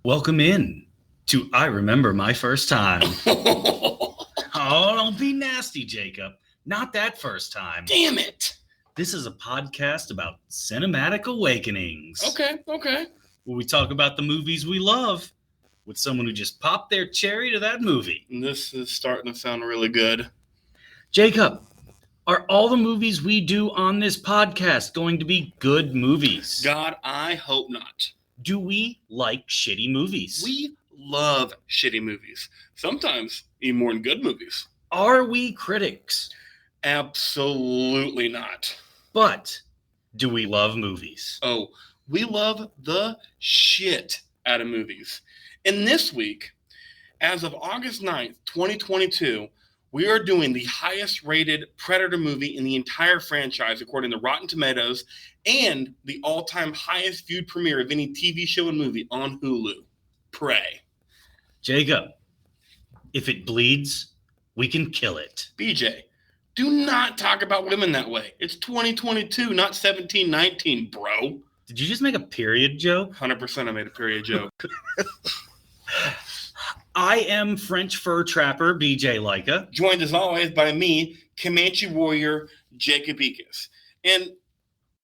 Welcome in to I Remember My First Time. Oh, don't be nasty, Jacob. Not that first time. Damn it. This is a podcast about cinematic awakenings. Okay. Where we talk about the movies we love with someone who just popped their cherry to that movie. This is starting to sound really good. Jacob, are all the movies we do on this podcast going to be good movies? God, I hope not. Do we like shitty movies? We love shitty movies. Sometimes even more than good movies. Are we critics? Absolutely not. But do we love movies? Oh, we love the shit out of movies. And this week, as of August 9th, 2022, we are doing the highest rated Predator movie in the entire franchise, according to Rotten Tomatoes, and the all-time highest viewed premiere of any TV show and movie on Hulu, Prey. Jacob, if it bleeds, we can kill it. BJ, do not talk about women that way. It's 2022, not 1719, bro. Did you just make a period joke? 100% I made a period joke. I am French fur trapper BJ Leica. Joined as always by me, Comanche warrior Jacob Ekus. And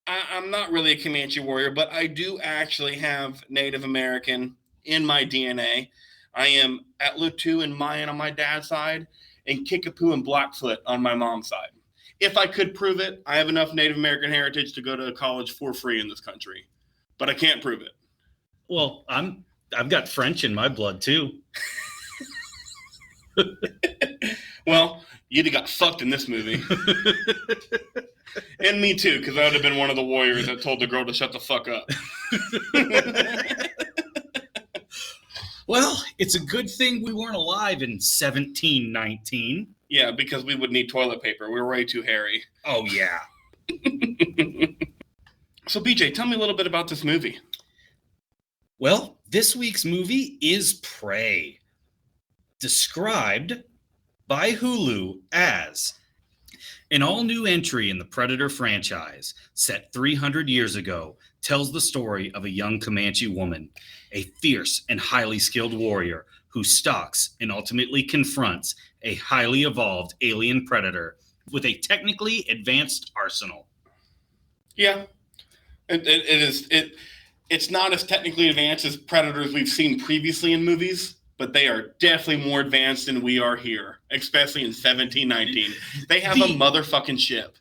I'm not really a Comanche warrior, but I do actually have Native American in my DNA. I am Atlutu and Mayan on my dad's side, and Kickapoo and Blackfoot on my mom's side. If I could prove it, I have enough Native American heritage to go to college for free in this country. But I can't prove it. Well, I've got French in my blood too. Well, you'd have got fucked in this movie. And me too, because I would have been one of the warriors that told the girl to shut the fuck up. Well, it's a good thing we weren't alive in 1719. Yeah, because we would need toilet paper. We were way too hairy. Oh, yeah. So, BJ, tell me a little bit about this movie. Well, this week's movie is Prey, described by Hulu as an all-new entry in the Predator franchise set 300 years ago, tells the story of a young Comanche woman, a fierce and highly skilled warrior who stalks and ultimately confronts a highly evolved alien predator with a technically advanced arsenal. Yeah, it's not as technically advanced as predators we've seen previously in movies, but they are definitely more advanced than we are here, especially in 1719. They have a motherfucking ship.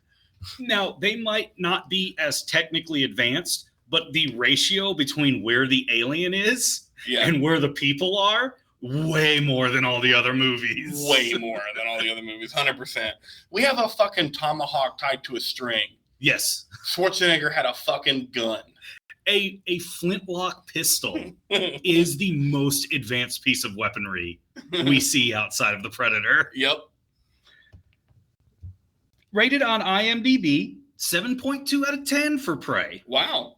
Now, they might not be as technically advanced, but the ratio between where the alien is and where the people are, way more than all the other movies. Way more than all the other movies, 100%. We have a fucking tomahawk tied to a string. Yes. Schwarzenegger had a fucking gun. A flintlock pistol is the most advanced piece of weaponry we see outside of the Predator. Yep. Rated on IMDb, 7.2 out of 10 for Prey. Wow.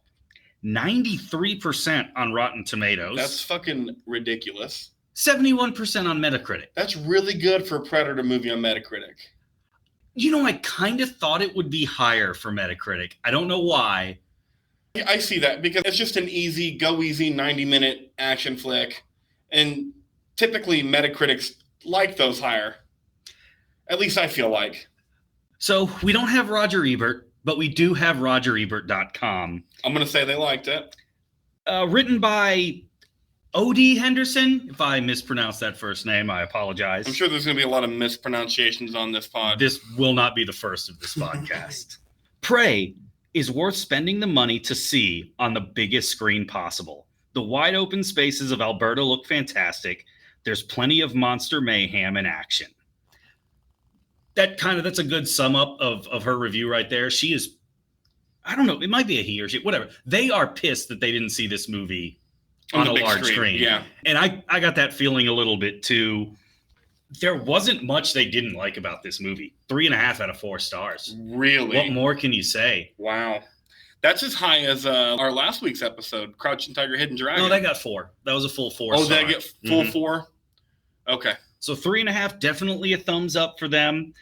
93% on Rotten Tomatoes. That's fucking ridiculous. 71% on Metacritic. That's really good for a Predator movie on Metacritic. You know, I kind of thought it would be higher for Metacritic. I don't know why. I see that because it's just an easy, go easy 90-minute action flick. And typically Metacritics like those higher. At least I feel like. So we don't have Roger Ebert, but we do have RogerEbert.com. I'm going to say they liked it. Written by O.D. Henderson. If I mispronounced that first name, I apologize. I'm sure there's going to be a lot of mispronunciations on this pod. This will not be the first of this podcast. Prey is worth spending the money to see on the biggest screen possible. The wide open spaces of Alberta look fantastic. There's plenty of monster mayhem and action. That's a good sum up of her review right there. She is, I don't know, it might be a he or she, whatever. They are pissed that they didn't see this movie on a large screen. Yeah. And I got that feeling a little bit too. There wasn't much they didn't like about this movie. 3.5 out of 4 stars. Really? What more can you say? Wow. That's as high as our last week's episode, Crouching Tiger, Hidden Dragon. No, that got 4. That was a full 4 Oh, star. did I get full 4? Okay. So 3.5, definitely a thumbs up for them.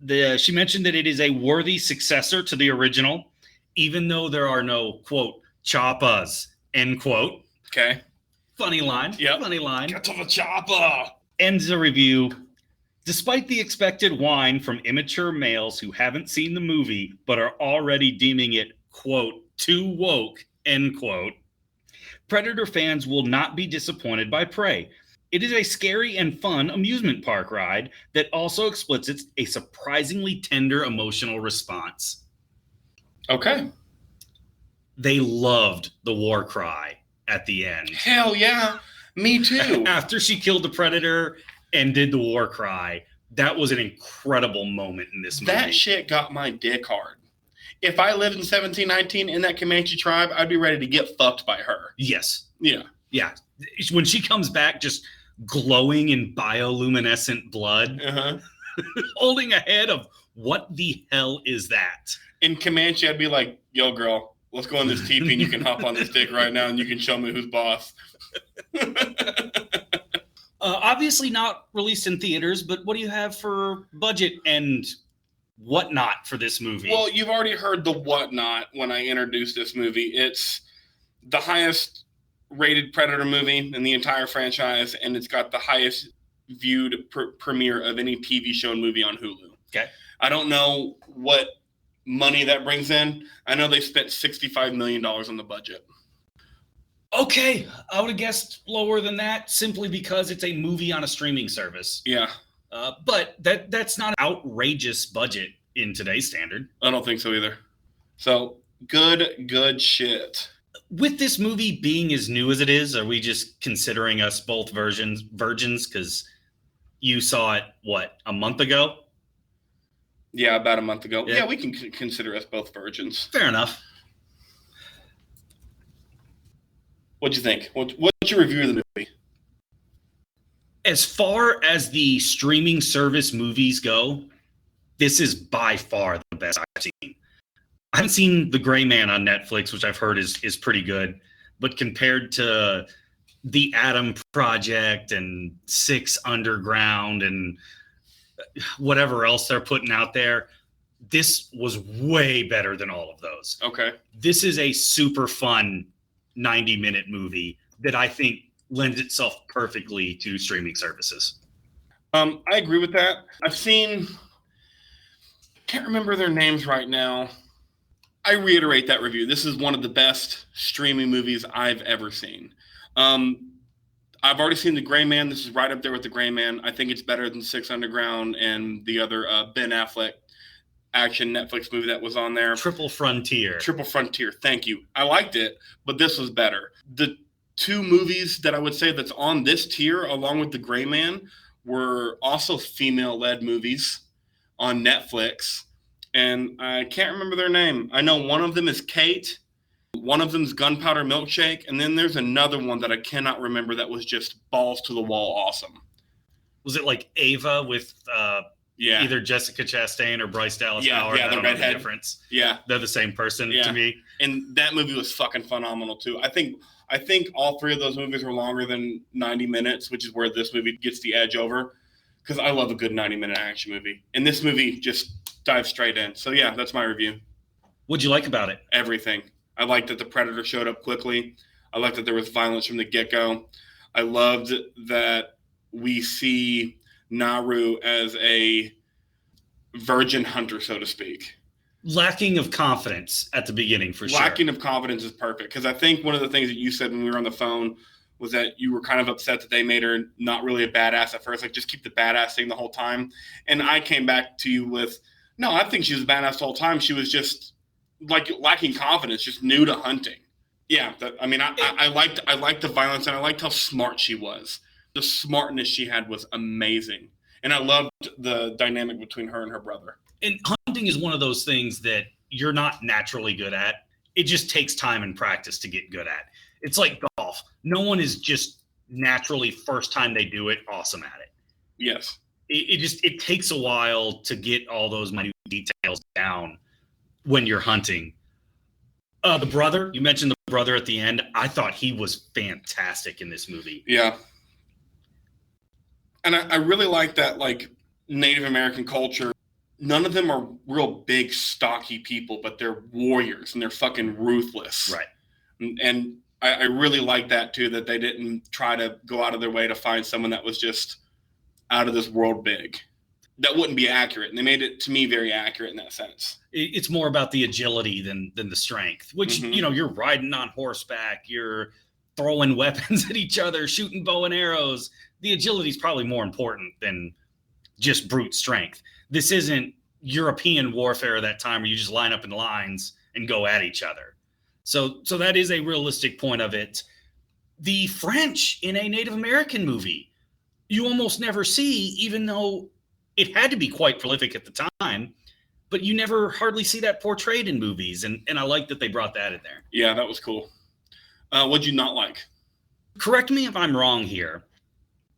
She mentioned that it is a worthy successor to the original, even though there are no, quote, choppas, end quote. Okay. Funny line. Yep. Funny line. Get to the chopper. Ends the review. Despite the expected whine from immature males who haven't seen the movie but are already deeming it, quote, too woke, end quote, Predator fans will not be disappointed by Prey. It is a scary and fun amusement park ride that also explicits a surprisingly tender emotional response. Okay. They loved the war cry at the end. Hell yeah. Me too. After she killed the Predator and did the war cry, that was an incredible moment in this movie. That shit got my dick hard. If I lived in 1719 in that Comanche tribe, I'd be ready to get fucked by her. Yes. Yeah. Yeah. When she comes back just glowing in bioluminescent blood, holding a head of what the hell is that? In Comanche, I'd be like, yo, girl, let's go on this teepee and you can hop on this dick right now and you can show me who's boss. Obviously not released in theaters, but what do you have for budget and whatnot for this movie? Well, you've already heard the whatnot when I introduced this movie. It's the highest rated Predator movie in the entire franchise, and it's got the highest viewed premiere of any TV show and movie on Hulu. Okay. I don't know what money that brings in. I know they spent $65 million on the budget. Okay, I would have guessed lower than that simply because it's a movie on a streaming service. Yeah. But that's not an outrageous budget in today's standard. I don't think so either. So, good shit. With this movie being as new as it is, are we just considering us both virgins? Because you saw it, what, a month ago? Yeah, about a month ago. Yeah. Yeah, we can consider us both virgins. Fair enough. What'd you think? What's your review of the movie? As far as the streaming service movies go, this is by far the best I've seen. I haven't seen The Gray Man on Netflix, which I've heard is pretty good. But compared to The Adam Project and Six Underground and whatever else they're putting out there, this was way better than all of those. Okay. This is a super fun 90-minute movie that I think lends itself perfectly to streaming services. I agree with that. Can't remember their names right now. I reiterate that review. This is one of the best streaming movies I've ever seen. I've already seen The Gray Man. This is right up there with The Gray Man. I think it's better than Six Underground and the other Ben Affleck action Netflix movie that was on there. Triple Frontier. Thank you. I liked it, but this was better. The two movies that I would say that's on this tier, along with The Gray Man, were also female-led movies on Netflix, and I can't remember their name. I know one of them is Kate, one of them's Gunpowder Milkshake, and then there's another one that I cannot remember that was just balls to the wall awesome. Was it like Ava with Yeah. either Jessica Chastain or Bryce Dallas Howard? Yeah, I the don't know redhead. difference. Yeah. They're the same person Yeah. to me. And that movie was fucking phenomenal too. I think all three of those movies were longer than 90 minutes, which is where this movie gets the edge over. Because I love a good 90-minute action movie. And this movie just dives straight in. So yeah, that's my review. What'd you like about it? Everything. I liked that the Predator showed up quickly. I liked that there was violence from the get-go. I loved that we see Naru as a virgin hunter, so to speak. Lacking of confidence at the beginning, for sure. Lacking of confidence is perfect. Because I think one of the things that you said when we were on the phone was that you were kind of upset that they made her not really a badass at first. Like, just keep the badass thing the whole time. And I came back to you with, no, I think she was a badass the whole time. She was just, like, lacking confidence, just new to hunting. Yeah, I liked the violence, and I liked how smart she was. The smartness she had was amazing. And I loved the dynamic between her and her brother. And hunting is one of those things that you're not naturally good at. It just takes time and practice to get good at. It's like golf. No one is just naturally, first time they do it, awesome at it. Yes. It takes a while to get all those minute details down when you're hunting. The brother, you mentioned the brother at the end. I thought he was fantastic in this movie. Yeah. And I really like that, like, Native American culture. None of them are real big, stocky people, but they're warriors and they're fucking ruthless. Right. And I really like that too, that they didn't try to go out of their way to find someone that was just out of this world big. That wouldn't be accurate. And they made it, to me, very accurate in that sense. It's more about the agility than the strength, which, you're riding on horseback, you're throwing weapons at each other, shooting bow and arrows. The agility is probably more important than just brute strength. This isn't European warfare of that time where you just line up in lines and go at each other. So that is a realistic point of it. The French in a Native American movie, you almost never see, even though it had to be quite prolific at the time, but you never hardly see that portrayed in movies. And I like that they brought that in there. Yeah, that was cool. What'd you not like? Correct me if I'm wrong here.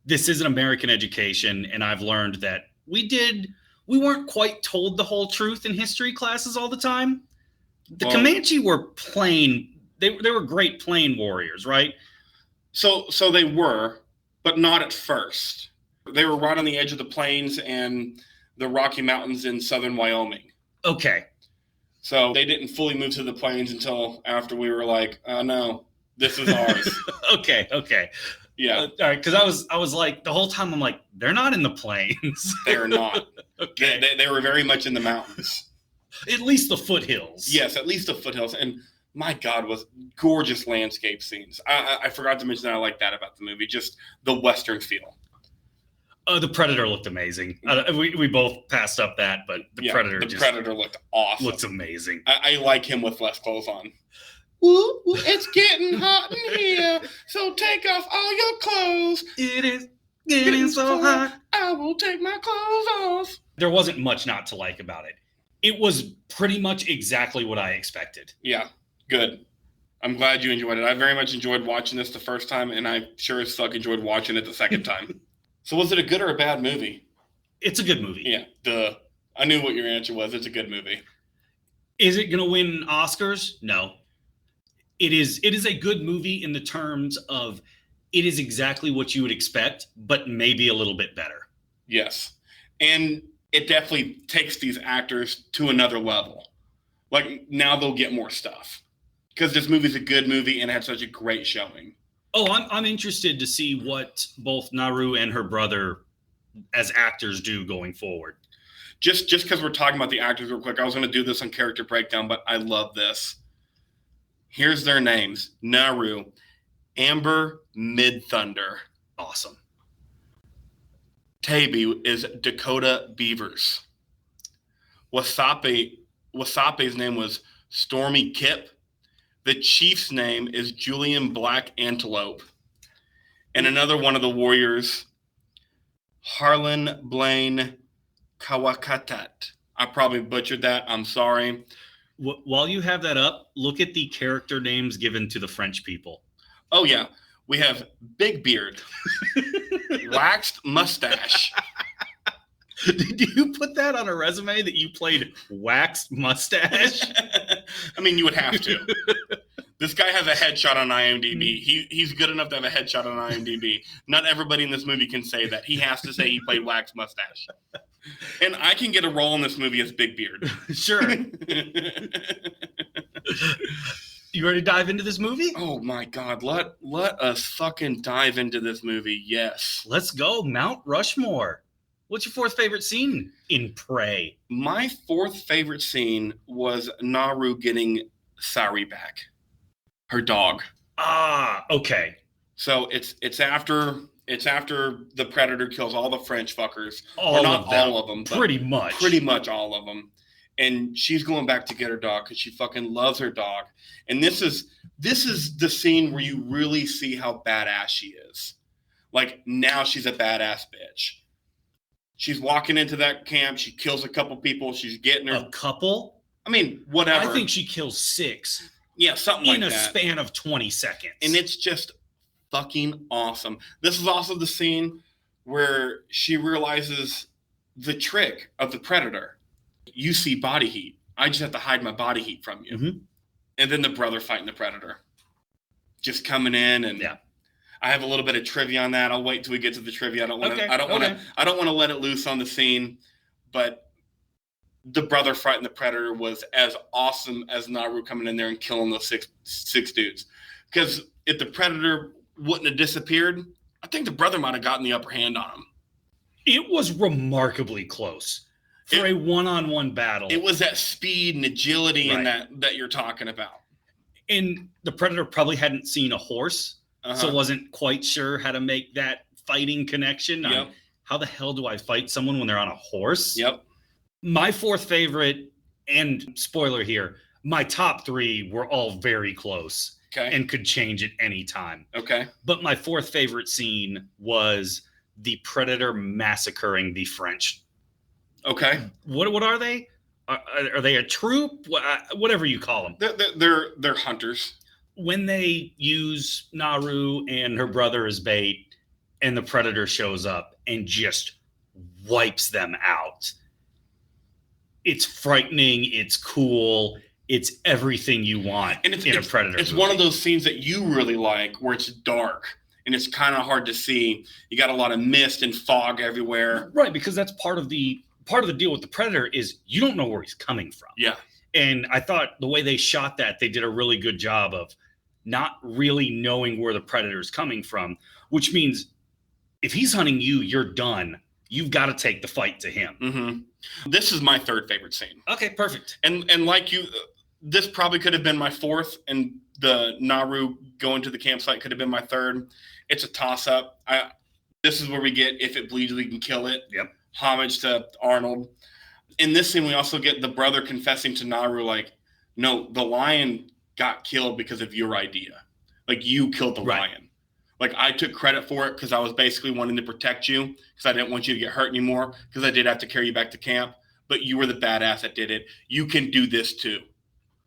This is an American education, and I've learned that we weren't quite told the whole truth in history classes all the time. The Comanche were plain, they were great plain warriors, right? So they were, but not at first. They were right on the edge of the plains and the Rocky Mountains in southern Wyoming. Okay. So they didn't fully move to the plains until after we were like, oh no, this is ours. Okay. Yeah. All right, because I was like, the whole time I'm like, they're not in the plains. They're not. Okay. They were very much in the mountains. At least the foothills. Yes, at least the foothills. And my God, was gorgeous landscape scenes. I forgot to mention that I like that about the movie, just the Western feel. The Predator looked amazing. We both passed up that, but the Predator looked awesome. Looks amazing. I like him with less clothes on. Woo, it's getting hot in here, so take off all your clothes. It is getting so hot. I will take my clothes off. There wasn't much not to like about it. It was pretty much exactly what I expected. Yeah, good. I'm glad you enjoyed it. I very much enjoyed watching this the first time, and I sure as fuck enjoyed watching it the second time. So was it a good or a bad movie? It's a good movie. Yeah, duh. I knew what your answer was. It's a good movie. Is it going to win Oscars? No. It is a good movie in the terms of it is exactly what you would expect, but maybe a little bit better. Yes. And it definitely takes these actors to another level. Like, now they'll get more stuff. Because this movie's a good movie and it had such a great showing. Oh, I'm interested to see what both Naru and her brother as actors do going forward. Just because we're talking about the actors real quick, I was going to do this on Character Breakdown, but I love this. Here's their names. Naru, Amber Midthunder. Awesome. Taby is Dakota Beavers. Wasape's name was Stormy Kip. The chief's name is Julian Black Antelope. And another one of the warriors, Harlan Blaine Kawakatat. I probably butchered that. I'm sorry. While you have that up, look at the character names given to the French people. Oh, yeah. We have Big Beard, Waxed Mustache. Did you put that on a resume that you played Waxed Mustache? I mean, you would have to. This guy has a headshot on IMDb. He's good enough to have a headshot on IMDb. Not everybody in this movie can say that. He has to say he played Waxed Mustache. And I can get a role in this movie as Big Beard. Sure. You ready to dive into this movie? Oh my God. Let us fucking dive into this movie. Yes. Let's go. Mount Rushmore. What's your fourth favorite scene in Prey? My fourth favorite scene was Naru getting Sari back. Her dog. Ah, okay. So it's after the Predator kills all the French fuckers. All of them. Pretty much. Pretty much all of them. And she's going back to get her dog because she fucking loves her dog. And this is the scene where you really see how badass she is. Like, now she's a badass bitch. She's walking into that camp. She kills a couple people. She's getting her. A couple? I mean, whatever. I think she kills 6. Yeah, something like that. In a span of 20 seconds. And it's just fucking awesome. This is also the scene where she realizes the trick of the Predator. You see body heat. I just have to hide my body heat from you. Mm-hmm. And then the brother fighting the Predator. Just coming in and yeah. I have a little bit of trivia on that. I'll wait till we get to the trivia. I don't want to let it loose on the scene, but the brother fighting the Predator was as awesome as Naru coming in there and killing those six dudes. Because if the predator wouldn't have disappeared, I think the brother might have gotten the upper hand on him. It was remarkably close for a one-on-one battle. It was that speed and agility Right. and that you're talking about. And the predator probably hadn't seen a horse, so wasn't quite sure how to make that fighting connection. Yep. How the hell do I fight someone when they're on a horse? Yep. My fourth favorite, and spoiler here, my top three were all very close. Okay. And could change at any time. Okay. But my fourth favorite scene was the predator massacring the French. Okay. What are they? Are they a troop? Whatever you call them. They're hunters. When they use Naru and her brother as bait, and the predator shows up and just wipes them out. It's frightening. It's cool. It's everything you want in a predator. It's movie. one of those scenes that you really like, where it's dark and it's kind of hard to see. You got a lot of mist and fog everywhere. Right, because that's part of the deal with the predator is you don't know where he's coming from. Yeah. And I thought the way they shot that, they did a really good job of not really knowing where the predator is coming from, which means if he's hunting you, you're done. You've got to take the fight to him. Mm-hmm. This is my third favorite scene. Okay, perfect. And like you, this probably could have been my fourth, and the Naru going to the campsite could have been my third. It's a toss-up. This is where we get if it bleeds, we can kill it. Yep. Homage to Arnold. In this scene, we also get the brother confessing to Naru, like, no, the lion got killed because of your idea. Like, you killed the lion. Like, I took credit for it because I was basically wanting to protect you because I didn't want you to get hurt anymore because I did have to carry you back to camp. But you were the badass that did it. You can do this too.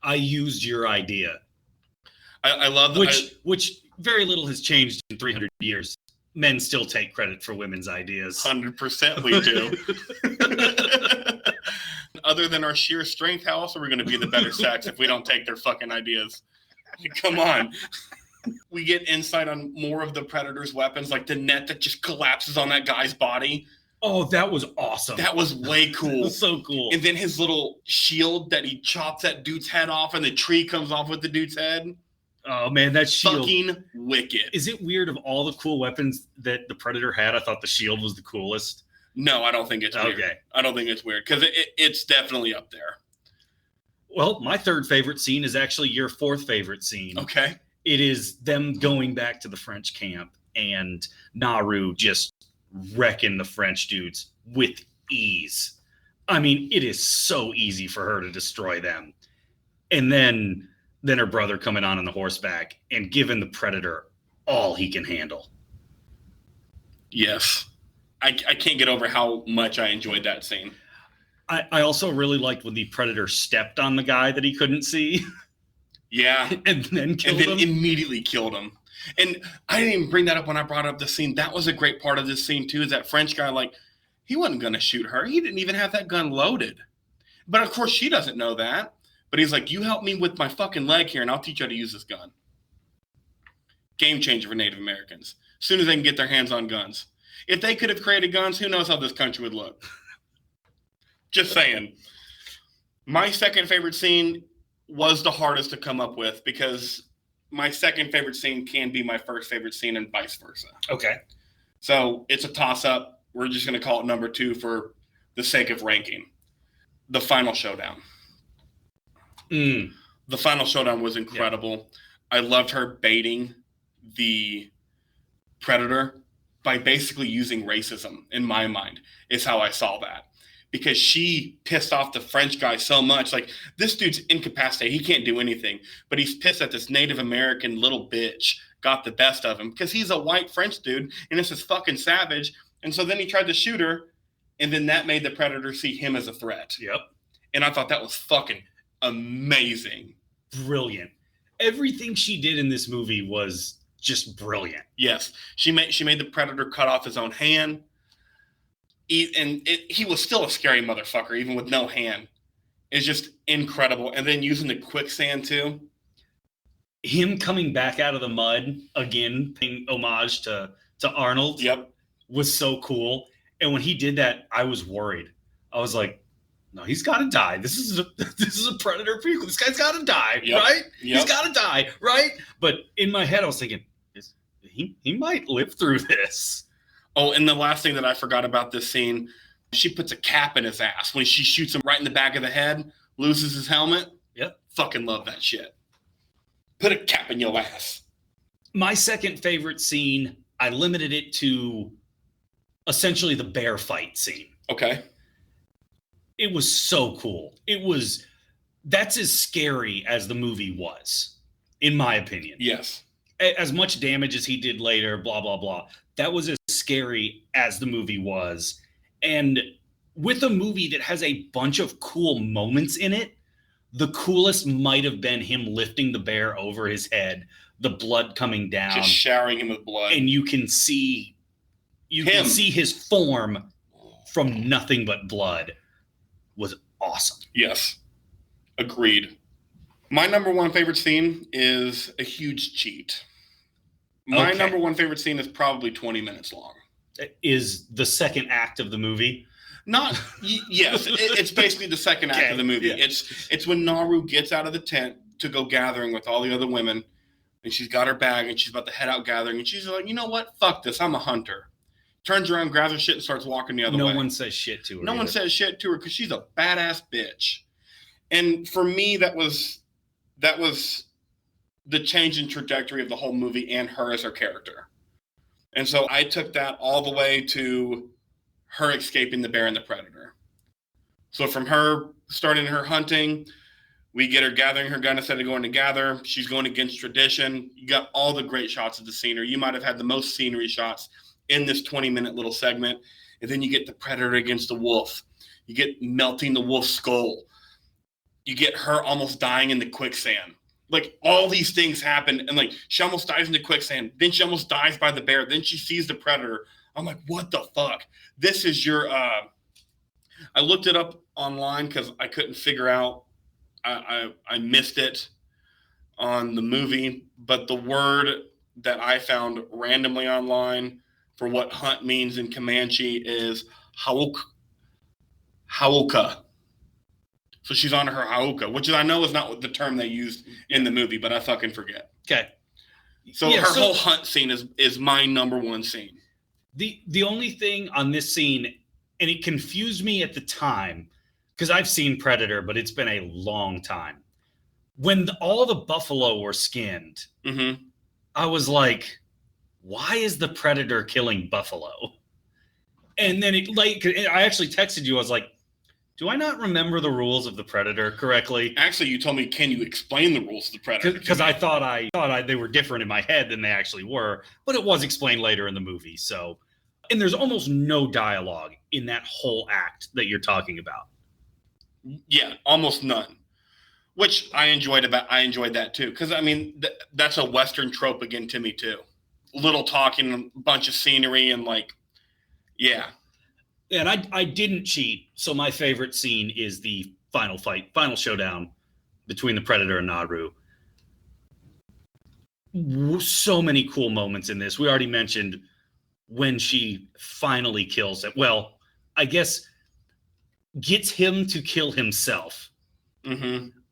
I used your idea. I love that. Which very little has changed in 300 years. Men still take credit for women's ideas. 100% we do. Other than our sheer strength, how else are we going to be the better sex if we don't take their fucking ideas? Come on. We get insight on more of the Predator's weapons, like the net that just collapses on that guy's body. Oh, that was awesome. That was way cool. Was so cool. And then his little shield that he chops that dude's head off and the tree comes off with the dude's head. Oh, man, that shield. Fucking wicked. Is it weird of all the cool weapons that the Predator had? I thought the shield was the coolest. No, I don't think it's weird. Okay. I don't think it's weird because it's definitely up there. Well, my third favorite scene is actually your fourth favorite scene. Okay. It is them going back to the French camp and Naru just wrecking the French dudes with ease. I mean, it is so easy for her to destroy them. And then her brother coming on the horseback and giving the Predator all he can handle. Yes. I can't get over how much I enjoyed that scene. I also really liked when the Predator stepped on the guy that he couldn't see. Yeah. And then immediately killed him. And I didn't even bring that up when I brought up the scene. That was a great part of this scene, too, is that French guy, like, he wasn't going to shoot her. He didn't even have that gun loaded. But, of course, she doesn't know that. But he's like, you help me with my fucking leg here, and I'll teach you how to use this gun. Game changer for Native Americans. As soon as they can get their hands on guns. If they could have created guns, who knows how this country would look. Just saying. My second favorite scene was the hardest to come up with because my second favorite scene can be my first favorite scene and vice versa. Okay. So it's a toss-up. We're just going to call it number 2 for the sake of ranking. The final showdown. The final showdown was incredible. Yeah. I loved her baiting the Predator by basically using racism, in my mind, is how I saw that. Because she pissed off the French guy so much. Like, this dude's incapacitated. He can't do anything. But he's pissed that this Native American little bitch got the best of him. Because he's a white French dude, and this is fucking savage. And so then he tried to shoot her, and then that made the Predator see him as a threat. Yep. And I thought that was fucking amazing. Brilliant. Everything she did in this movie was just brilliant. Yes. She made the Predator cut off his own hand. He was still a scary motherfucker, even with no hand. It's just incredible. And then using the quicksand, too. Him coming back out of the mud, again, paying homage to Arnold, yep, was so cool. And when he did that, I was worried. I was like, no, he's got to die. This is a Predator prequel. This guy's got to die, right? Yep. He's got to die, right? But in my head, I was thinking, he might live through this. Oh, and the last thing that I forgot about this scene, she puts a cap in his ass when she shoots him right in the back of the head, loses his helmet. Yep. Fucking love that shit. Put a cap in your ass. My second favorite scene, I limited it to essentially the bear fight scene. Okay. It was so cool. That's as scary as the movie was, in my opinion. Yes. As much damage as he did later, blah, blah, blah. That was as scary as the movie was. And with a movie that has a bunch of cool moments in it, the coolest might have been him lifting the bear over his head, the blood coming down. Just showering him with blood. And you can see his form from nothing but blood. Was awesome. Yes. Agreed. My number one favorite scene is a huge cheat. My number one favorite scene is probably 20 minutes long. Is the second act of the movie? Yes, it's basically the second act of the movie. Yeah. It's when Naru gets out of the tent to go gathering with all the other women, and she's got her bag and she's about to head out gathering, and she's like, you know what? Fuck this. I'm a hunter. Turns around, grabs her shit, and starts walking the other way. No one says shit to her. No one says shit to her because she's a badass bitch. And for me, that was the change in trajectory of the whole movie and her as her character. And so I took that all the way to her escaping the bear and the predator. So from her starting her hunting, we get her gathering her gun instead of going to gather. She's going against tradition. You got all the great shots of the scenery. You might have had the most scenery shots in this 20-minute little segment. And then you get the predator against the wolf. You get melting the wolf's skull. You get her almost dying in the quicksand. Like, all these things happen, and like, she almost dies in the quicksand. Then she almost dies by the bear. Then she sees the predator. I'm like, what the fuck? This is your, I looked it up online because I couldn't figure out, I missed it on the movie, but the word that I found randomly online for what hunt means in Comanche is hauka. So she's on her hauka, which I know is not the term they used in the movie, but I fucking forget. Okay. So her whole hunt scene is my number one scene. The only thing on this scene, and it confused me at the time, because I've seen Predator, but it's been a long time. When all the buffalo were skinned, I was like, why is the Predator killing buffalo? And then I actually texted you. I was like, do I not remember the rules of the Predator correctly? Actually, you told me, can you explain the rules of the Predator? Because I thought they were different in my head than they actually were, but it was explained later in the movie. So, and there's almost no dialogue in that whole act that you're talking about. Yeah, almost none. Which I enjoyed that too, because I mean that's a Western trope again to me too. Little talking, a bunch of scenery, and like, yeah. And I didn't cheat, so my favorite scene is the final showdown between the Predator and Naru. So many cool moments in this. We already mentioned when she finally kills him. Well, I guess gets him to kill himself.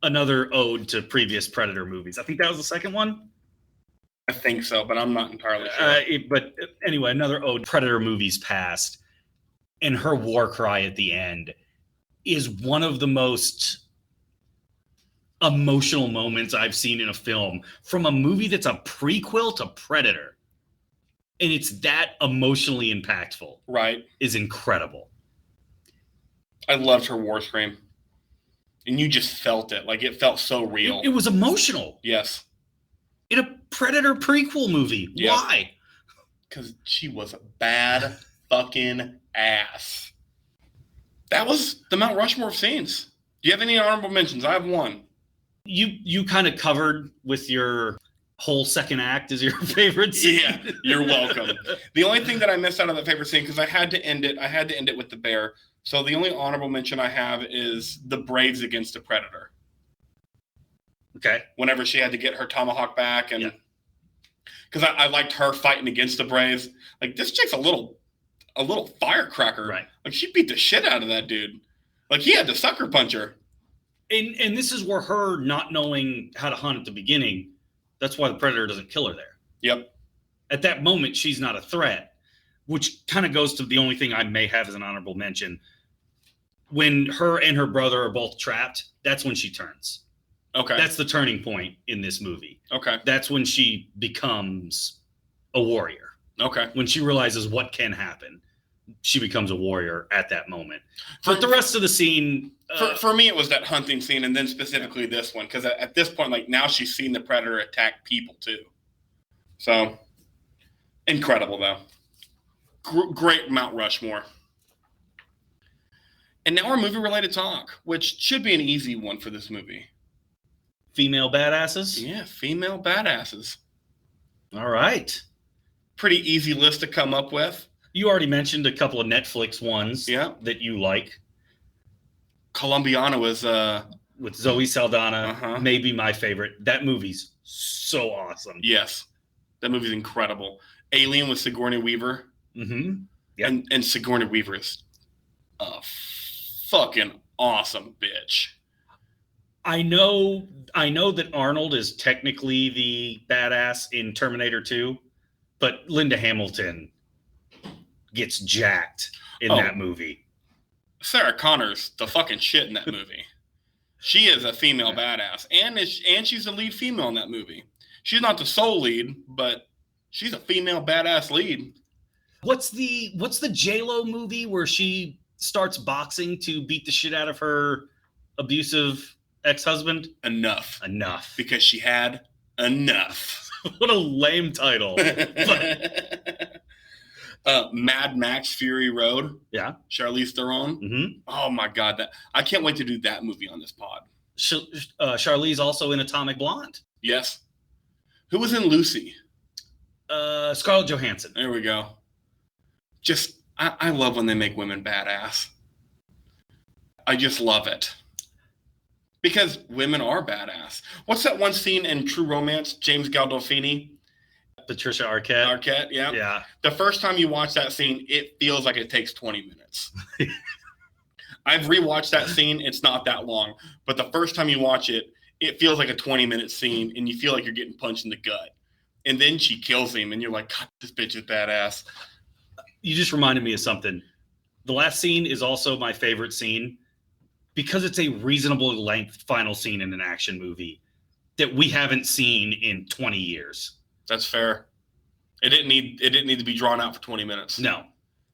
Another ode to previous Predator movies. I think that was the second one. I think so, but I'm not entirely sure. But anyway, another ode to Predator movies past. And her war cry at the end is one of the most emotional moments I've seen in a film from a movie that's a prequel to Predator. And it's that emotionally impactful. Right. Is incredible. I loved her war scream. And you just felt it. Like, it felt so real. It was emotional. Yes. In a Predator prequel movie. Yep. Why? Because she was a bad fucking ass. That was the Mount Rushmore of scenes. Do you have any honorable mentions? I have one. You kind of covered with your whole second act as your favorite scene. Yeah, you're welcome. The only thing that I missed out of the favorite scene, because I had to end it with the bear. So the only honorable mention I have is the Braves against the Predator. Okay. Whenever she had to get her tomahawk back, and because I liked her fighting against the Braves. Like, this chick's a little firecracker. Right. Like, she beat the shit out of that dude. Like, he had to sucker punch her. And this is where her not knowing how to hunt at the beginning, that's why the predator doesn't kill her there. Yep. At that moment, she's not a threat, which kind of goes to the only thing I may have as an honorable mention. When her and her brother are both trapped, that's when she turns. Okay. That's the turning point in this movie. Okay. That's when she becomes a warrior. Okay. When she realizes what can happen, she becomes a warrior at that moment. But the rest of the scene... For me, it was that hunting scene, and then specifically this one, because at this point, like, now she's seen the predator attack people, too. So, incredible, though. Great Mount Rushmore. And now our movie-related talk, which should be an easy one for this movie. Female badasses? Yeah, female badasses. All right. Pretty easy list to come up with. You already mentioned a couple of Netflix ones that you like. Colombiana was... with Zoe Saldana, maybe my favorite. That movie's so awesome. Yes. That movie's incredible. Alien with Sigourney Weaver. Mm-hmm. Yep. And Sigourney Weaver is a fucking awesome bitch. I know that Arnold is technically the badass in Terminator 2, but Linda Hamilton gets jacked in that movie. Sarah Connor's the fucking shit in that movie. She is a female badass, and she's the lead female in that movie. She's not the sole lead, but she's a female badass lead. What's the J-Lo movie where she starts boxing to beat the shit out of her abusive ex-husband? Enough. Because she had enough. What a lame title. Mad Max Fury Road. Yeah. Charlize Theron. Mm-hmm. Oh my God. I can't wait to do that movie on this pod. Charlize also in Atomic Blonde. Yes. Who was in Lucy? Scarlett Johansson. There we go. Just, I love when they make women badass. I just love it. Because women are badass. What's that one scene in True Romance? James Gandolfini? Patricia Arquette. Arquette, yeah. Yeah. The first time you watch that scene, it feels like it takes 20 minutes. I've rewatched that scene. It's not that long. But the first time you watch it, it feels like a 20-minute scene, and you feel like you're getting punched in the gut. And then she kills him, and you're like, God, this bitch is badass. You just reminded me of something. The last scene is also my favorite scene because it's a reasonable length final scene in an action movie that we haven't seen in 20 years. That's fair. It didn't need to be drawn out for 20 minutes. No.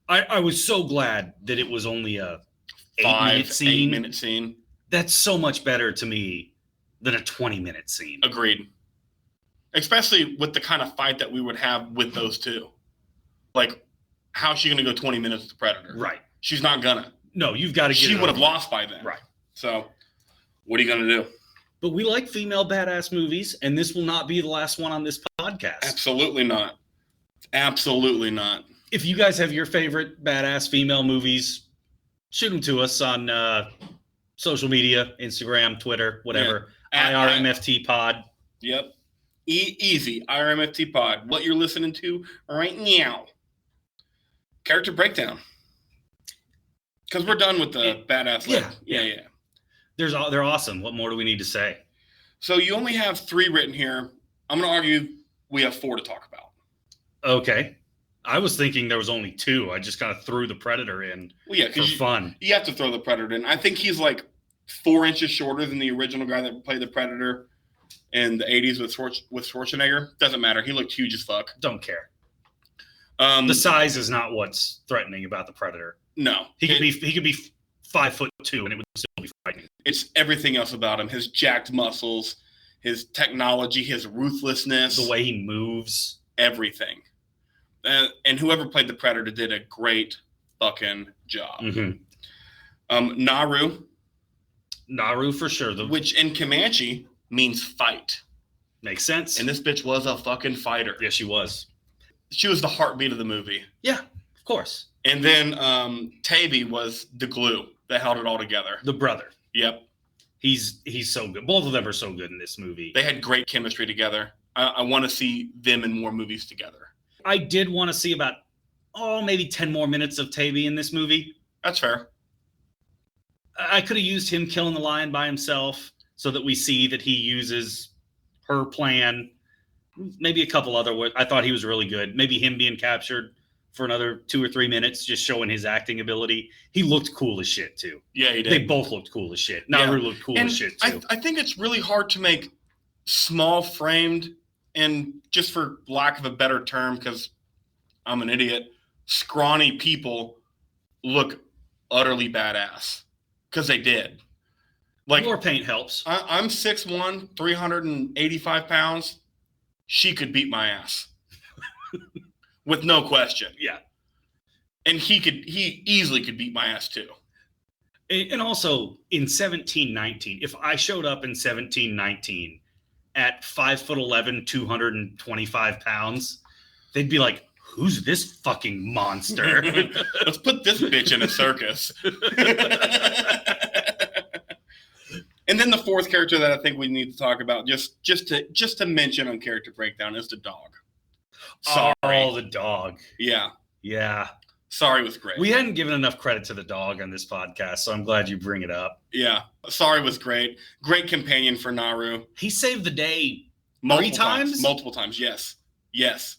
I was so glad that it was only a 8-minute scene. That's so much better to me than a 20-minute scene. Agreed. Especially with the kind of fight that we would have with those two. Like, how's she going to go 20 minutes with the Predator? Right. She's not going to. No, you've got to get She would have lost by then. Right. So, what are you going to do? But we like female badass movies, and this will not be the last one on this podcast. Absolutely not. Absolutely not. If you guys have your favorite badass female movies, shoot them to us on social media, Instagram, Twitter, whatever. Yeah. IRMFT Pod. Yep. Easy. IRMFT Pod. What you're listening to right now. Character breakdown. Because we're done with the badass. Yeah. They're awesome. What more do we need to say? So you only have 3 written here. I'm going to argue we have 4 to talk about. Okay. I was thinking there was only 2. I just kind of threw the Predator in for fun. You have to throw the Predator in. I think he's like 4 inches shorter than the original guy that played the Predator in the 80s with Schwarzenegger. Doesn't matter. He looked huge as fuck. Don't care. The size is not what's threatening about the Predator. No. He could be 5'2" and it would still be frightening. It's everything else about him. His jacked muscles, his technology, his ruthlessness. The way he moves. Everything. And whoever played the Predator did a great fucking job. Mm-hmm. Naru for sure. Which in Comanche means fight. Makes sense. And this bitch was a fucking fighter. Yeah, she was. She was the heartbeat of the movie. Yeah, of course. And then Taby was the glue that held it all together. The brother. Yep. He's so good. Both of them are so good in this movie. They had great chemistry together. I want to see them in more movies together. I did want to see about, maybe 10 more minutes of Taby in this movie. That's fair. I could have used him killing the lion by himself so that we see that he uses her plan. Maybe a couple other. I thought he was really good. Maybe him being captured for another 2 or 3 minutes, just showing his acting ability. He looked cool as shit too. Yeah, he did. They both looked cool as shit. Naru looked cool as shit too. I think it's really hard to make small framed and, just for lack of a better term, because I'm an idiot, scrawny people look utterly badass. Because they did. Like, more paint helps. I'm 6'1", 385 pounds. She could beat my ass. With no question. Yeah. And he easily could beat my ass too. And also in 1719, if I showed up in 1719 at 5'11", 225 pounds, they'd be like, who's this fucking monster? Let's put this bitch in a circus. And then the fourth character that I think we need to talk about, just to mention on character breakdown, is the dog. Sorry. Oh, the dog. Yeah. Yeah. Sorry was great. We hadn't given enough credit to the dog on this podcast, so I'm glad you bring it up. Yeah. Sorry was great. Great companion for Naru. He saved the day Multiple 3 times? Multiple times, yes. Yes.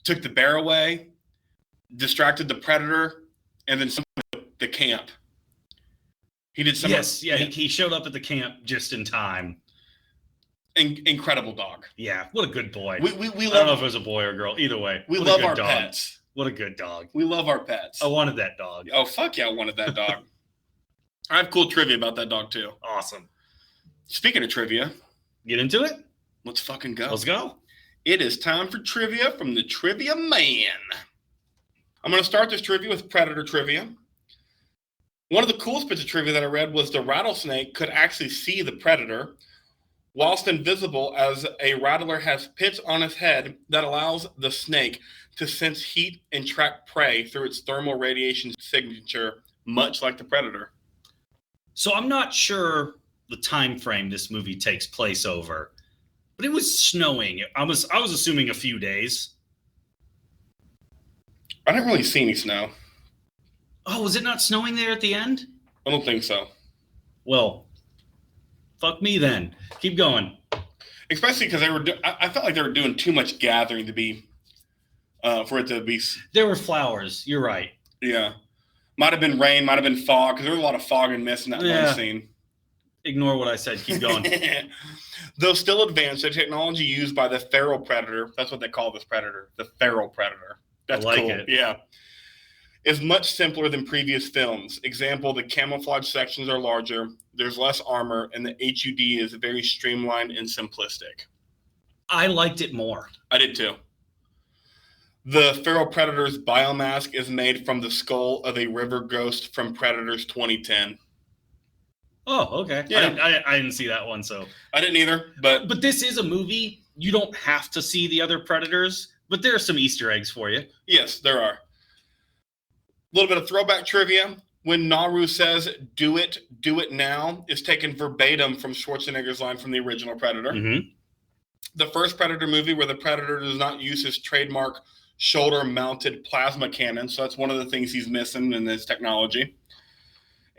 Took the bear away, distracted the predator, and then the camp. He did some. Yes, yeah. He showed up at the camp just in time. Incredible dog. Yeah, what a good boy. We I don't know if it was a boy or girl. Either way, we love our pets. What a good dog. We love our pets. I wanted that dog. Oh, fuck yeah, I wanted that dog. I have cool trivia about that dog, too. Awesome. Speaking of trivia. Get into it? Let's fucking go. Let's go. It is time for trivia from the Trivia Man. I'm going to start this trivia with Predator trivia. One of the coolest bits of trivia that I read was the rattlesnake could actually see the predator whilst invisible, as a rattler has pits on its head that allows the snake to sense heat and track prey through its thermal radiation signature, much like the predator. So I'm not sure the time frame this movie takes place over, but it was snowing. I was assuming a few days. I didn't really see any snow. Oh, was it not snowing there at the end? I don't think so. Well, fuck me then. Keep going. Especially because I felt like they were doing too much gathering to be, for it to be. There were flowers. You're right. Yeah. Might have been rain, might have been fog, because there was a lot of fog and mist in that one scene. Ignore what I said. Keep going. Though still advanced, the technology used by the feral predator, that's what they call this predator, the feral predator. That's cool. It. Yeah. Is much simpler than previous films. Example, the camouflage sections are larger, there's less armor, and the HUD is very streamlined and simplistic. I liked it more. I did too. The feral predator's biomask is made from the skull of a river ghost from Predators 2010. Oh, okay. Yeah. I didn't see that one, so. I didn't either, but this is a movie. You don't have to see the other Predators, but there are some Easter eggs for you. Yes, there are. A little bit of throwback trivia. When Naru says, do it now, is taken verbatim from Schwarzenegger's line from the original Predator. Mm-hmm. The first Predator movie where the Predator does not use his trademark shoulder-mounted plasma cannon, so that's one of the things he's missing in this technology.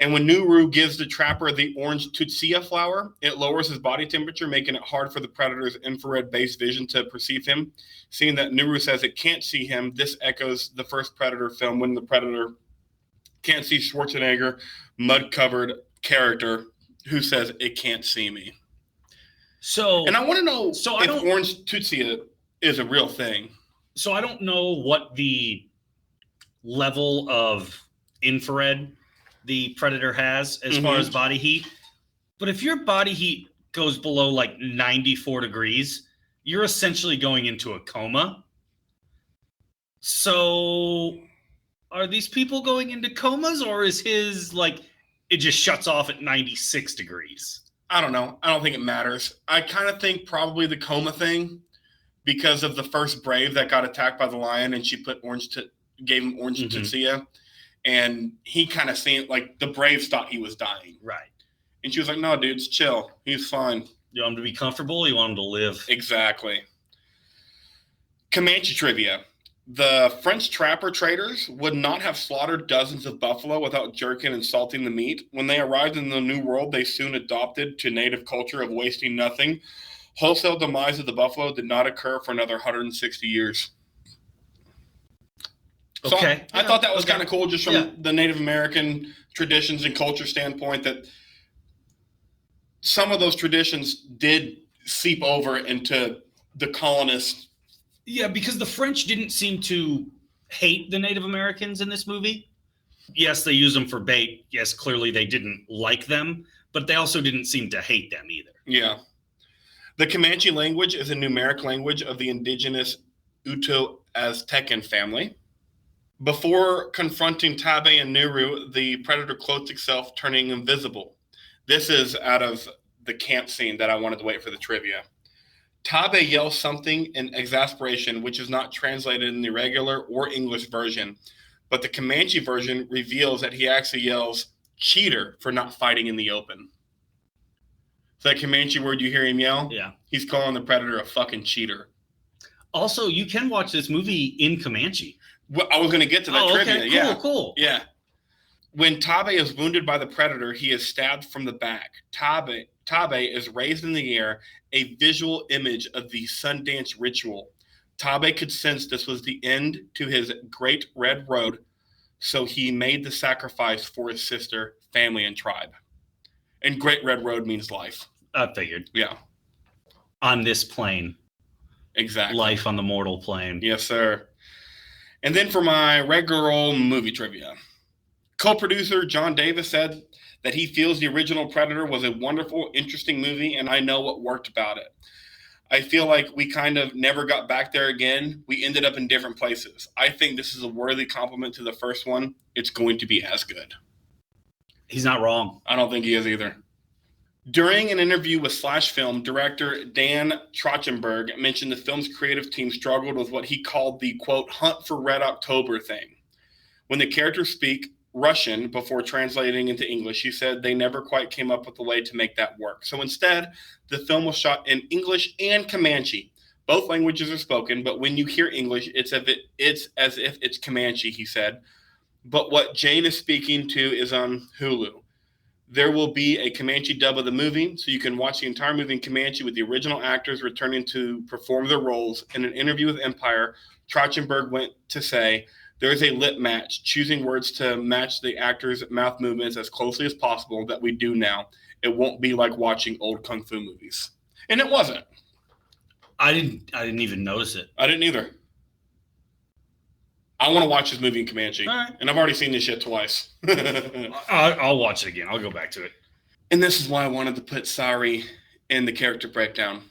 And when Naru gives the trapper the orange Tutsia flower, it lowers his body temperature, making it hard for the Predator's infrared-based vision to perceive him. Seeing that Naru says it can't see him, this echoes the first Predator film when the Predator can't see Schwarzenegger, mud-covered character who says it can't see me. So, and I want to know if orange Tutsia is a real thing. So I don't know what the level of infrared the Predator has as far as body heat. But if your body heat goes below like 94 degrees, you're essentially going into a coma. So are these people going into comas, or is his like it just shuts off at 96 degrees? I don't know. I don't think it matters. I kind of think probably the coma thing, because of the first Brave that got attacked by the lion and she gave him orange Tutsia. And he kind of seemed like the Braves thought he was dying. Right. And she was like, no, dude, chill. He's fine. You want him to be comfortable? You want him to live? Exactly. Comanche trivia. The French trapper traders would not have slaughtered dozens of buffalo without jerking and salting the meat. When they arrived in the New World, they soon adopted to native culture of wasting nothing. Wholesale demise of the buffalo did not occur for another 160 years. So Okay. I thought that was Okay. kind of cool just from the Native American traditions and culture standpoint, that some of those traditions did seep over into the colonists. Yeah, because the French didn't seem to hate the Native Americans in this movie. Yes, they used them for bait. Yes, clearly they didn't like them, but they also didn't seem to hate them either. Yeah. The Comanche language is a numeric language of the indigenous Uto-Aztecan family. Before confronting Tabe and Nuru, the predator cloaked itself, turning invisible. This is out of the camp scene that I wanted to wait for the trivia. Tabe yells something in exasperation, which is not translated in the regular or English version, but the Comanche version reveals that he actually yells cheater for not fighting in the open. So that Comanche word you hear him yell? Yeah. He's calling the predator a fucking cheater. Also, you can watch this movie in Comanche. Well, I was going to get to that trivia. Okay. Cool. Yeah. When Tabe is wounded by the predator, he is stabbed from the back. Tabe is raised in the air, a visual image of the Sundance ritual. Tabe could sense this was the end to his Great Red Road, so he made the sacrifice for his sister, family, and tribe. And Great Red Road means life. I figured. Yeah. On this plane. Exactly. Life on the mortal plane. Yes, sir. And then for my regular old movie trivia. Co-producer John Davis said that he feels the original Predator was a wonderful, interesting movie, and I know what worked about it. I feel like we kind of never got back there again. We ended up in different places. I think this is a worthy compliment to the first one. It's going to be as good. He's not wrong. I don't think he is either. During an interview with Slash Film, director Dan Trachtenberg mentioned the film's creative team struggled with what he called the, quote, hunt for Red October thing. When the characters speak Russian before translating into English, he said they never quite came up with a way to make that work. So instead, the film was shot in English and Comanche. Both languages are spoken, but when you hear English, it's as if it's Comanche, he said. But what Jane is speaking to is on Hulu. There will be a Comanche dub of the movie, so you can watch the entire movie in Comanche with the original actors returning to perform their roles. In an interview with Empire, Trachtenberg went to say, there is a lip match, choosing words to match the actors' mouth movements as closely as possible that we do now. It won't be like watching old kung fu movies. And it wasn't. I didn't even notice it. I didn't either. I want to watch this movie in Comanche. All right. And I've already seen this shit twice. I'll watch it again. I'll go back to it. And this is why I wanted to put Sari in the character breakdown.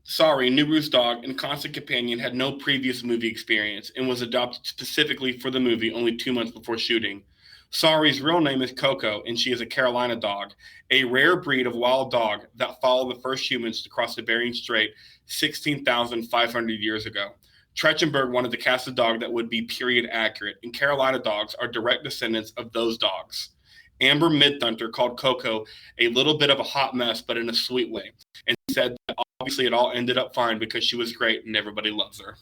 Sari, Nuru's dog and constant companion, had no previous movie experience and was adopted specifically for the movie only 2 months before shooting. Sari's real name is Coco, and she is a Carolina dog, a rare breed of wild dog that followed the first humans to cross the Bering Strait 16,500 years ago. Trachtenberg wanted to cast a dog that would be period accurate, and Carolina dogs are direct descendants of those dogs. Amber Midthunter called Coco a little bit of a hot mess, but in a sweet way, and said that obviously it all ended up fine because she was great and everybody loves her.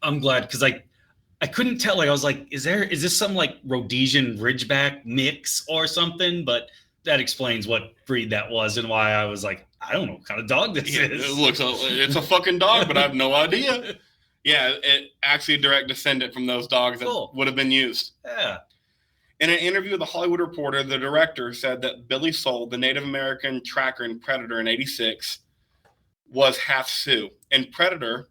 I'm glad, because I couldn't tell. Like, I was like, is this some like Rhodesian Ridgeback mix or something? But that explains what breed that was and why I was like, I don't know what kind of dog this is. It's a fucking dog, but I have no idea. Yeah, it actually a direct descendant from those dogs that would have been used. Yeah. In an interview with the Hollywood Reporter, the director said that Billy Soul, the Native American tracker and predator in '86, was half Sioux. And Predator,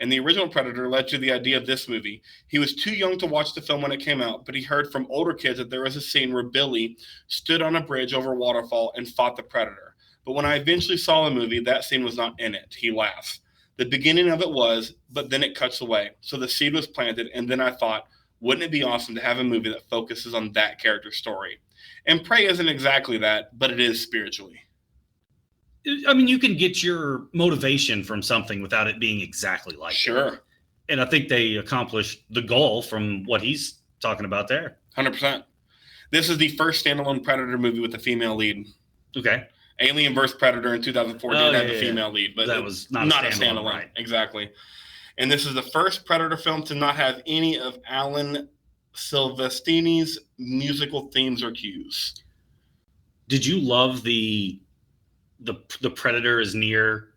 and the original Predator, led to the idea of this movie. He was too young to watch the film when it came out, but he heard from older kids that there was a scene where Billy stood on a bridge over a waterfall and fought the Predator. But when I eventually saw the movie, that scene was not in it. He laughed. The beginning of it was, but then it cuts away. So the seed was planted, and then I thought, wouldn't it be awesome to have a movie that focuses on that character's story? And Prey isn't exactly that, but it is spiritually. I mean, you can get your motivation from something without it being exactly like Sure. it. And I think they accomplished the goal from what he's talking about there. 100%. This is the first standalone Predator movie with a female lead. Okay. Alien vs. Predator in 2004 did have a female lead, but that was not a standalone. Right. Exactly. And this is the first Predator film to not have any of Alan Silvestrini's musical themes or cues. Did you love the Predator is near?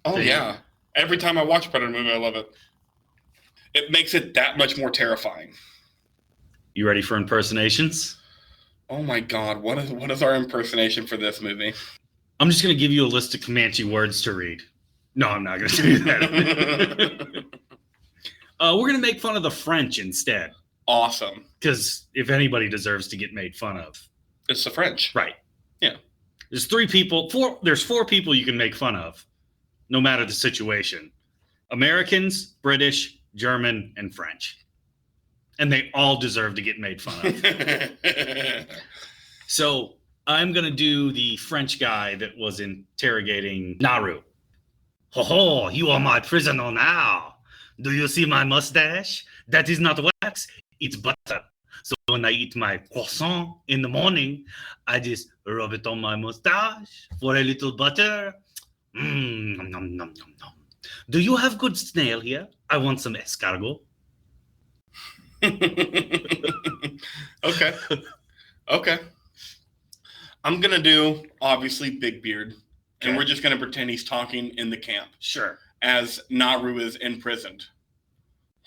Oh, yeah. Every time I watch a Predator movie, I love it. It makes it that much more terrifying. You ready for impersonations? Oh my God, what is our impersonation for this movie? I'm just going to give you a list of Comanche words to read. No, I'm not going to do that. We're going to make fun of the French instead. Awesome. Because if anybody deserves to get made fun of, it's the French. Right. Yeah. There's four people you can make fun of, no matter the situation. Americans, British, German, and French. And they all deserve to get made fun of. So I'm going to do the French guy that was interrogating Naru. Ho ho, you are my prisoner now. Do you see my mustache? That is not wax, it's butter. So when I eat my croissant in the morning, I just rub it on my mustache for a little butter. Nom, nom, nom, nom. Do you have good snail here? I want some escargot. Okay. I'm going to do, obviously, Big Beard. Okay. And we're just going to pretend he's talking in the camp. Sure. As Naru is imprisoned.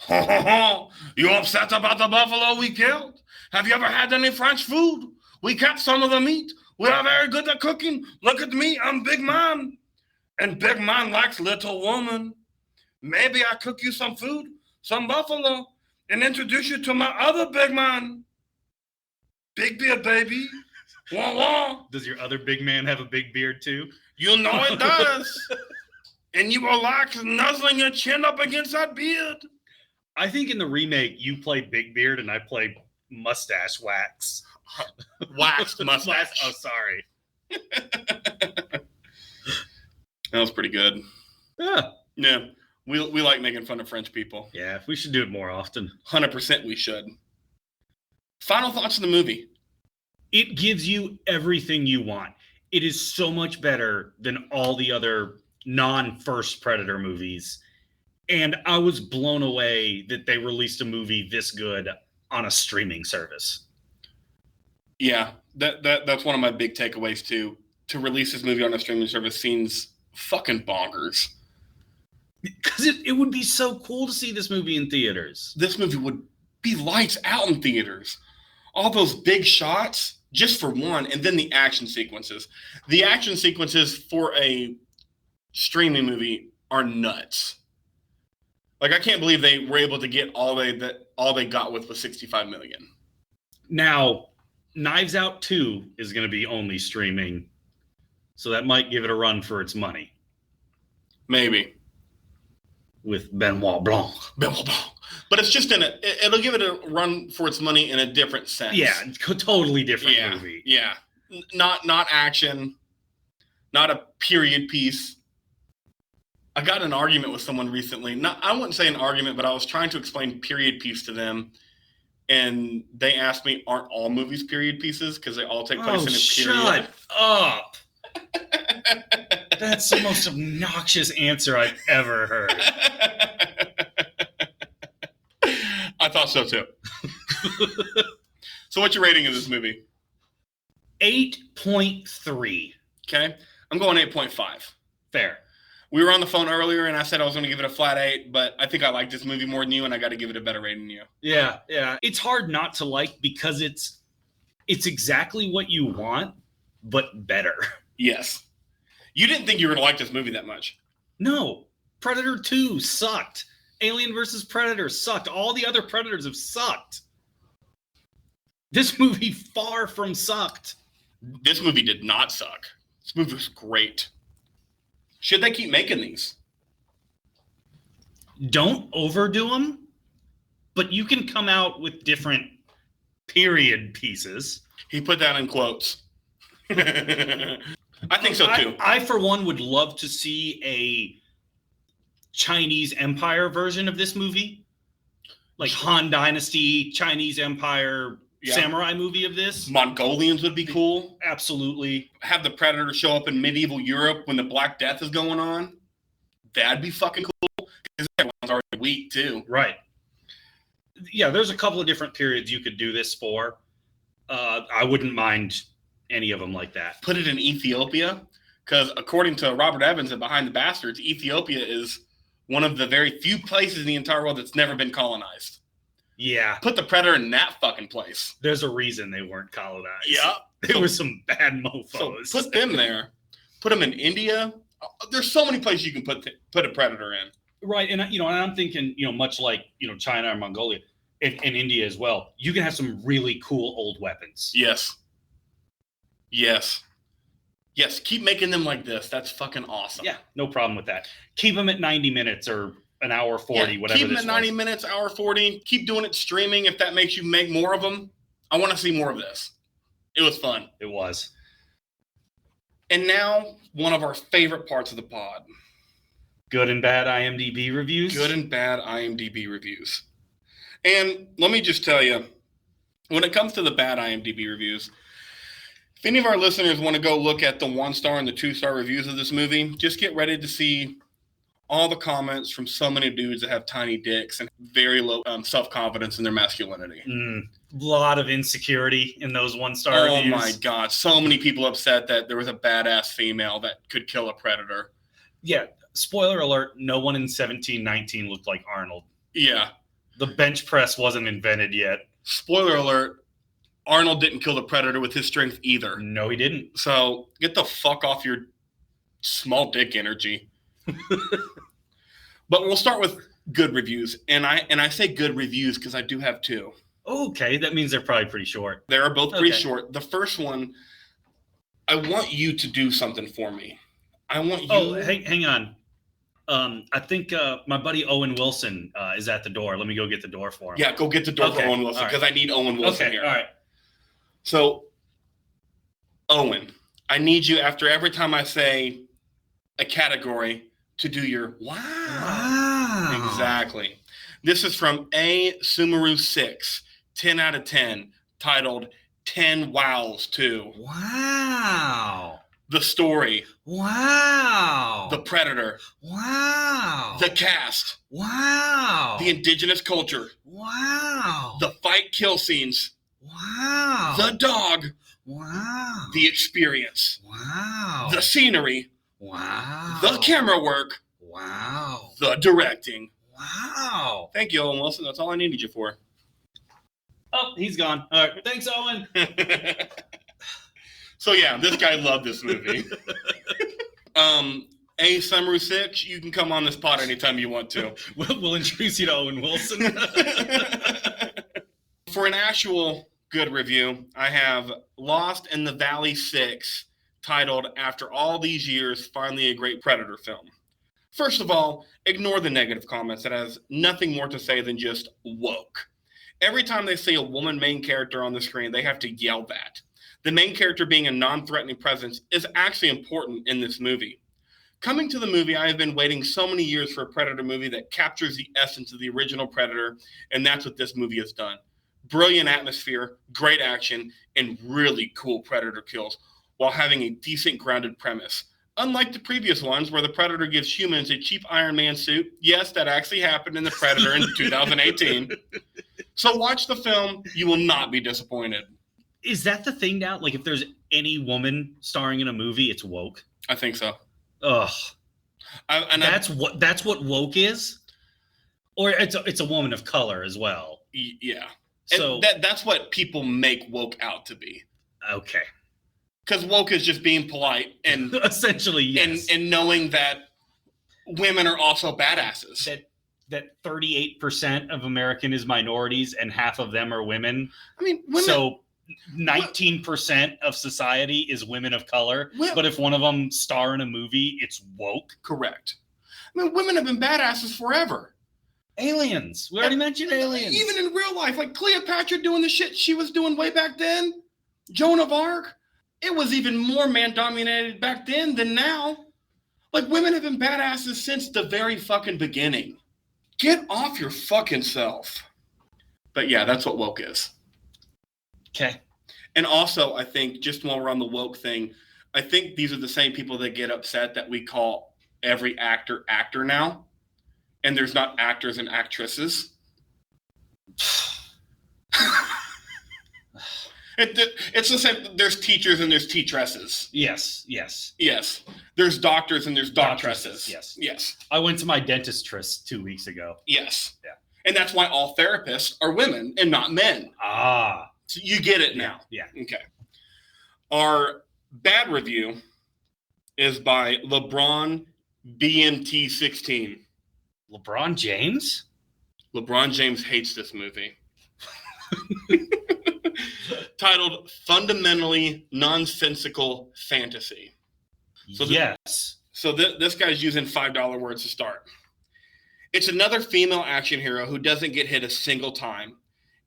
You upset about the buffalo we killed? Have you ever had any French food? We kept some of the meat. We are very good at cooking. Look at me, I'm big man. And big man likes little woman. Maybe I cook you some food, some buffalo, and introduce you to my other big man. Big beard, baby. Wah, wah. Does your other big man have a big beard too? You know it does. And you will like nuzzling your chin up against that beard. I think in the remake, you play Big Beard and I play Mustache Wax. Waxed mustache. Oh, sorry. That was pretty good. Yeah. Yeah. We like making fun of French people. Yeah, we should do it more often. 100% we should. Final thoughts on the movie. It gives you everything you want. It is so much better than all the other non-first Predator movies. And I was blown away that they released a movie this good on a streaming service. Yeah, that's one of my big takeaways too. To release this movie on a streaming service seems fucking bonkers. Because it would be so cool to see this movie in theaters. This movie would be lights out in theaters. All those big shots, just for one, and then the action sequences. The action sequences for a streaming movie are nuts. Like, I can't believe they were able to get all they got with was $65 million. Now, Knives Out 2 is going to be only streaming, so that might give it a run for its money. Maybe. With Benoit Blanc. But it's just it'll give it a run for its money in a different sense. Yeah, totally different movie. Yeah. Not action, not a period piece. I got in an argument with someone recently. I wouldn't say an argument, but I was trying to explain period piece to them. And they asked me, aren't all movies period pieces? Because they all take place in a period. Shut up. That's the most obnoxious answer I've ever heard. I thought so too. So what's your rating of this movie? 8.3. Okay. I'm going 8.5. Fair. We were on the phone earlier, and I said I was going to give it a flat 8, but I think I like this movie more than you, and I got to give it a better rating than you. Yeah. It's hard not to like because it's exactly what you want, but better. Yes. You didn't think you were going to like this movie that much. No. Predator 2 sucked. Alien vs. Predator sucked. All the other Predators have sucked. This movie far from sucked. This movie did not suck. This movie was great. Should they keep making these? Don't overdo them, but you can come out with different period pieces. He put that in quotes. I think so too. I, for one, would love to see a Chinese Empire version of this movie. Like Han Dynasty, Chinese Empire, samurai movie of this. Mongolians would be cool. Absolutely. Have the Predator show up in medieval Europe when the Black Death is going on. That'd be fucking cool. That one's already weak too. Right. Yeah, there's a couple of different periods you could do this for. I wouldn't mind any of them like that. Put it in Ethiopia, because according to Robert Evans at Behind the Bastards, Ethiopia is one of the very few places in the entire world that's never been colonized. Yeah. Put the Predator in that fucking place. There's a reason they weren't colonized. Yeah. There were some bad mofos. So put them there. Put them in India. There's so many places you can put a Predator in. Right. And, and I'm thinking, much like, China or Mongolia and India as well, you can have some really cool old weapons. Yes. Keep making them like this. That's fucking awesome. Yeah. No problem with that. Keep them at 90 minutes or an hour 40, whatever. Keep them at 90 minutes, hour 40. Keep doing it streaming if that makes you make more of them. I want to see more of this. It was fun. It was. And now, one of our favorite parts of the pod. Good and bad IMDb reviews. Good and bad IMDb reviews. And let me just tell you, when it comes to the bad IMDb reviews, if any of our listeners want to go look at the 1-star and the 2-star reviews of this movie, just get ready to see all the comments from so many dudes that have tiny dicks and very low self-confidence in their masculinity. A lot of insecurity in those 1-star reviews. Oh my God. So many people upset that there was a badass female that could kill a predator. Yeah. Spoiler alert, no one in 1719 looked like Arnold. Yeah. The bench press wasn't invented yet. Spoiler alert, Arnold didn't kill the predator with his strength either. No, he didn't. So get the fuck off your small dick energy. But we'll start with good reviews. And I say good reviews because I do have 2. Okay, that means they're probably pretty short. They are both pretty short. The first one, I want you to do something for me. I want you... Oh, hang on. I think my buddy Owen Wilson is at the door. Let me go get the door for him. Yeah, go get the door for Owen Wilson because I need Owen Wilson here. All right. So, Owen, I need you after every time I say a category to do your wow. Exactly. This is from A Sumaru 6, 10 out of 10, titled 10 Wows 2. Wow. The story. Wow. The Predator. Wow. The cast. Wow. The indigenous culture. Wow. The fight kill scenes. Wow. The dog. Wow. The experience. Wow. The scenery. Wow. The camera work. Wow. The directing. Wow. Thank you, Owen Wilson. That's all I needed you for. Oh, he's gone. All right. Thanks, Owen. So, yeah, this guy loved this movie. A Sumaru 6, you can come on this pod anytime you want to. We'll introduce you to Owen Wilson. For an actual good review, I have Lost in the Valley 6, titled After All These Years, Finally a Great Predator Film. First of all, ignore the negative comments. It has nothing more to say than just woke. Every time they see a woman main character on the screen, they have to yell that. The main character being a non-threatening presence is actually important in this movie. Coming to the movie, I have been waiting so many years for a Predator movie that captures the essence of the original Predator, and that's what this movie has done. Brilliant atmosphere, great action, and really cool Predator kills, while having a decent grounded premise. Unlike the previous ones where the Predator gives humans a cheap Iron Man suit. Yes, that actually happened in The Predator in 2018. So watch the film. You will not be disappointed. Is that the thing now? Like, if there's any woman starring in a movie, it's woke? I think so. Ugh. That's what woke is? Or it's a woman of color as well? Yeah. So that's what people make woke out to be. Okay. Because woke is just being polite and essentially, yes. And knowing that women are also badasses. That 38% of American is minorities and half of them are women. I mean, women, so 19% of society is women of color. But if one of them star in a movie, it's woke. Correct. I mean, women have been badasses forever. Aliens. We already mentioned aliens. Even in real life, like Cleopatra doing the shit she was doing way back then. Joan of Arc. It was even more man-dominated back then than now. Like, women have been badasses since the very fucking beginning. Get off your fucking self. But yeah, that's what woke is. Okay. And also, I think, just while we're on the woke thing, I think these are the same people that get upset that we call every actor now. and there's not actors and actresses. It's the same. There's teachers and there's teachresses. Yes. Yes. There's doctors and there's doctresses. Yes. I went to my dentistress 2 weeks ago. Yes. Yeah. And that's why all therapists are women and not men. Ah. So you get it now. Yeah. Okay. Our bad review is by LeBron BMT16. LeBron James? LeBron James hates this movie. Titled Fundamentally Nonsensical Fantasy. So yes. So this guy's using $5 words to start. It's another female action hero who doesn't get hit a single time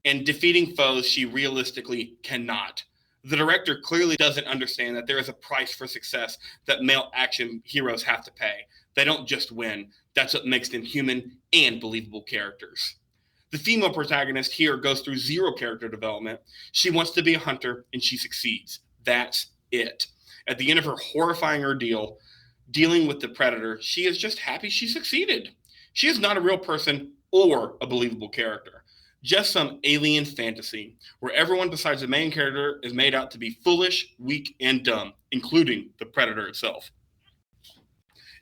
and defeating foes she realistically cannot. The director clearly doesn't understand that there is a price for success that male action heroes have to pay. They don't just win. That's what makes them human and believable characters. The female protagonist here goes through zero character development. She wants to be a hunter, and she succeeds. That's it. At the end of her horrifying ordeal, dealing with the predator, she is just happy she succeeded. She is not a real person or a believable character. Just some alien fantasy where everyone besides the main character is made out to be foolish, weak, and dumb, including the predator itself.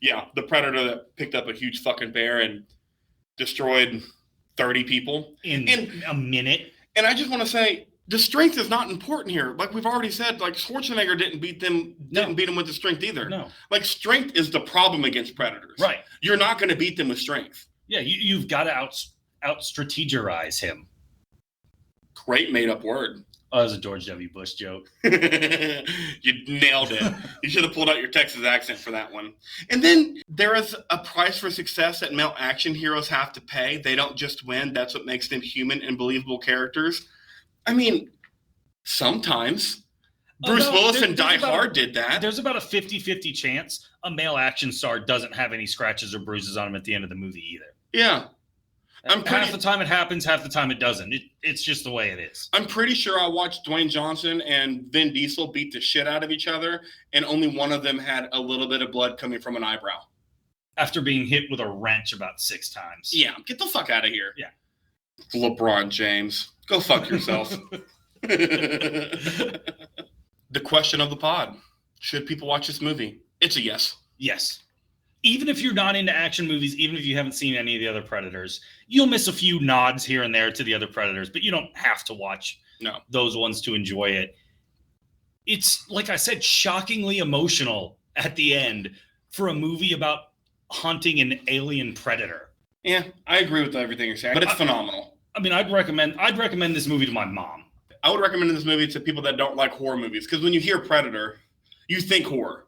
Yeah, the predator that picked up a huge fucking bear and destroyed 30 people in a minute. And I just want to say the strength is not important here. Like we've already said, like Schwarzenegger didn't beat them with the strength either. No. Like strength is the problem against predators. Right. You're not going to beat them with strength. Yeah, you've got to out strategize him. Great made up word. Oh, that was a George W. Bush joke. You nailed it. You should have pulled out your Texas accent for that one. And then there is a price for success that male action heroes have to pay. They don't just win. That's what makes them human and believable characters. I mean, sometimes. Bruce Willis and Die Hard did that. There's about a 50-50 chance a male action star doesn't have any scratches or bruises on him at the end of the movie either. Yeah. Half the time it happens, half the time it doesn't. It's just the way it is. I'm pretty sure I watched Dwayne Johnson and Vin Diesel beat the shit out of each other, and only one of them had a little bit of blood coming from an eyebrow. After being hit with a wrench about 6 times. Yeah, get the fuck out of here. Yeah. LeBron James. Go fuck yourself. The question of the pod. Should people watch this movie? It's a yes. Yes. Even if you're not into action movies, even if you haven't seen any of the other Predators, you'll miss a few nods here and there to the other Predators, but you don't have to watch those ones to enjoy it. It's, like I said, shockingly emotional at the end for a movie about hunting an alien predator. Yeah, I agree with everything you're saying, but it's phenomenal. I mean, I'd recommend this movie to my mom. I would recommend this movie to people that don't like horror movies, because when you hear Predator, you think horror,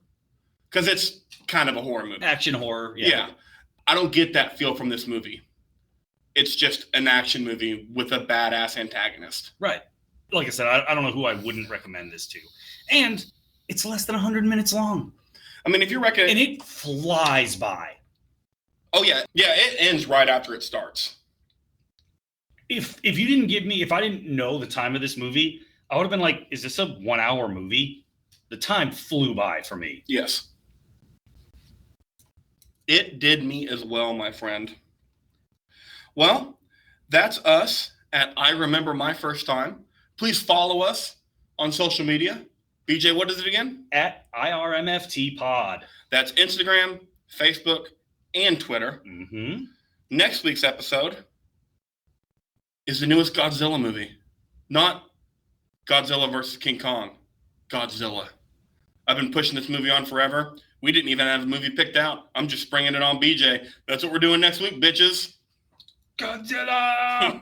because it's kind of a horror movie. Action horror, yeah. I don't get that feel from this movie. It's just an action movie with a badass antagonist. Right. Like I said, I don't know who I wouldn't recommend this to. And it's less than 100 minutes long. I mean, if you're recommending... And it flies by. Oh, yeah. Yeah, it ends right after it starts. If I didn't know the time of this movie, I would have been like, is this a 1 hour movie? The time flew by for me. Yes. It did me as well, my friend. Well, that's us at I Remember My First Time. Please follow us on social media. BJ, what is it again? At IRMFT Pod. That's Instagram, Facebook, and Twitter. Mm-hmm. Next week's episode is the newest Godzilla movie. Not Godzilla versus King Kong. Godzilla. I've been pushing this movie on forever. We didn't even have a movie picked out. I'm just springing it on BJ. That's what we're doing next week, bitches. Godzilla!